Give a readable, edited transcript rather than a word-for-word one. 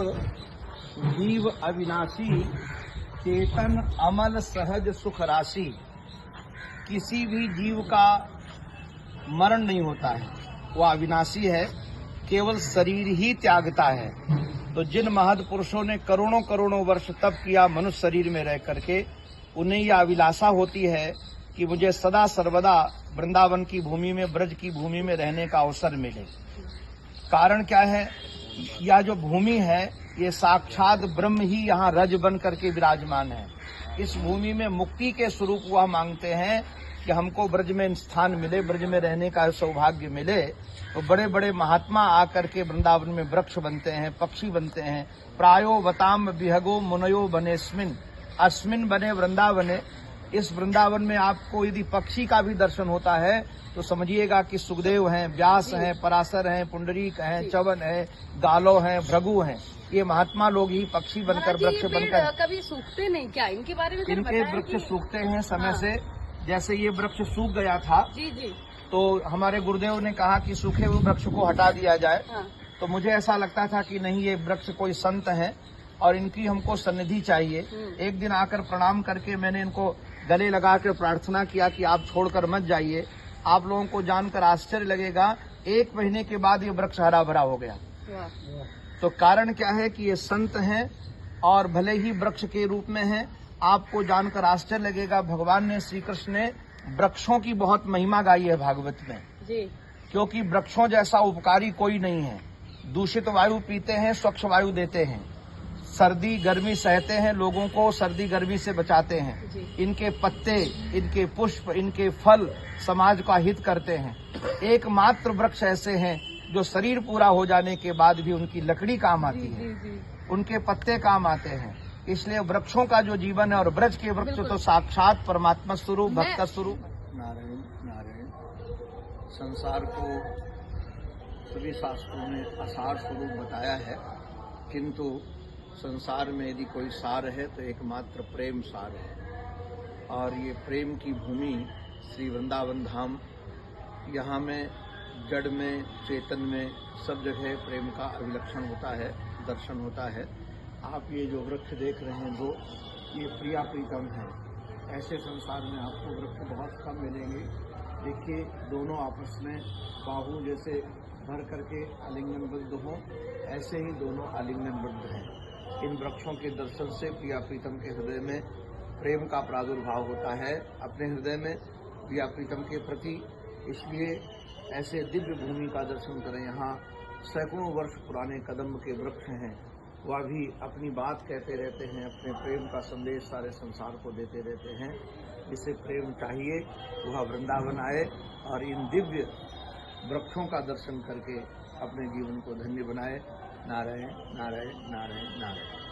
जीव अविनाशी, चेतन अमल सहज सुख राशि। किसी भी जीव का मरण नहीं होता है, वह अविनाशी है, केवल शरीर ही त्यागता है। तो जिन महद पुरुषों ने करोड़ों करोड़ों वर्ष तप किया मनुष्य शरीर में रह करके, उन्हें यह अभिलाषा होती है कि मुझे सदा सर्वदा वृंदावन की भूमि में, ब्रज की भूमि में रहने का अवसर मिले। कारण क्या है? यह जो भूमि है, ये साक्षात ब्रह्म ही यहाँ रज बन करके विराजमान है। इस भूमि में मुक्ति के स्वरूप वह मांगते हैं कि हमको ब्रज में स्थान मिले, ब्रज में रहने का सौभाग्य मिले। तो बड़े बड़े महात्मा आकर के वृंदावन में वृक्ष बनते हैं, पक्षी बनते हैं। प्रायो वताम विहगो मुनयो बनेस्मिन, अस्मिन बने वृंदावने। इस वृंदावन में आपको यदि पक्षी का भी दर्शन होता है तो समझिएगा कि सुखदेव हैं, व्यास हैं, पराशर हैं, पुंडरीक हैं, च्यवन है, गालो हैं, भृगु हैं। ये महात्मा लोग ही पक्षी बनकर, वृक्ष बनकर कभी सूखते नहीं क्या? इनके बारे में इनके वृक्ष सूखते हैं समय से। जैसे ये वृक्ष सूख गया था जी जी, तो हमारे गुरुदेव ने कहा कि सूखे हुए वृक्ष को हटा दिया जाए। तो मुझे ऐसा लगता था कि नहीं, ये वृक्ष कोई संत हैं और इनकी हमको सन्निधि चाहिए। एक दिन आकर प्रणाम करके मैंने इनको गले लगाकर प्रार्थना किया कि आप छोड़कर मत जाइए। आप लोगों को जानकर आश्चर्य लगेगा, 1 महीने के बाद ये वृक्ष हरा भरा हो गया। तो कारण क्या है कि ये संत हैं और भले ही वृक्ष के रूप में हैं। आपको जानकर आश्चर्य लगेगा, भगवान ने, श्री कृष्ण ने वृक्षों की बहुत महिमा गाई है भागवत में जी। क्योंकि वृक्षों जैसा उपकारी कोई नहीं है। दूषित वायु पीते हैं, स्वच्छ वायु देते हैं, सर्दी गर्मी सहते हैं, लोगों को सर्दी गर्मी से बचाते हैं। इनके पत्ते, इनके पुष्प, इनके फल समाज का हित करते हैं। एकमात्र वृक्ष ऐसे हैं जो शरीर पूरा हो जाने के बाद भी उनकी लकड़ी काम आती है, उनके पत्ते काम आते हैं। इसलिए वृक्षों का जो जीवन है, और ब्रज के वृक्ष तो साक्षात परमात्मा स्वरूप, भक्त स्वरूप। नारायण नारायण। संसार को सभी शास्त्रों ने असार स्वरूप बताया है, किंतु संसार में यदि कोई सार है तो एकमात्र प्रेम सार है। और ये प्रेम की भूमि श्री वृंदावन धाम, यहाँ में जड़ में, चेतन में, सब जगह प्रेम का अभिलक्षण होता है, दर्शन होता है। आप ये जो वृक्ष देख रहे हैं दो, ये प्रिया प्रीतम है। ऐसे संसार में आपको वृक्ष बहुत कम मिलेंगे। देखिए, दोनों आपस में बाहु जैसे भर करके आलिंगनबद्ध हों, ऐसे ही दोनों आलिंगनबद्ध हैं। इन वृक्षों के दर्शन से प्रिया प्रीतम के हृदय में प्रेम का प्रादुर्भाव होता है, अपने हृदय में प्रिया प्रीतम के प्रति। इसलिए ऐसे दिव्य भूमि का दर्शन करें। यहाँ सैकड़ों वर्ष पुराने कदम्ब के वृक्ष हैं, वह भी अपनी बात कहते रहते हैं, अपने प्रेम का संदेश सारे संसार को देते रहते हैं। जिसे प्रेम चाहिए वह वृंदावन आए और इन दिव्य वृक्षों का दर्शन करके अपने जीवन को धन्य बनाए। नारायण नारायण नारायण नारायण।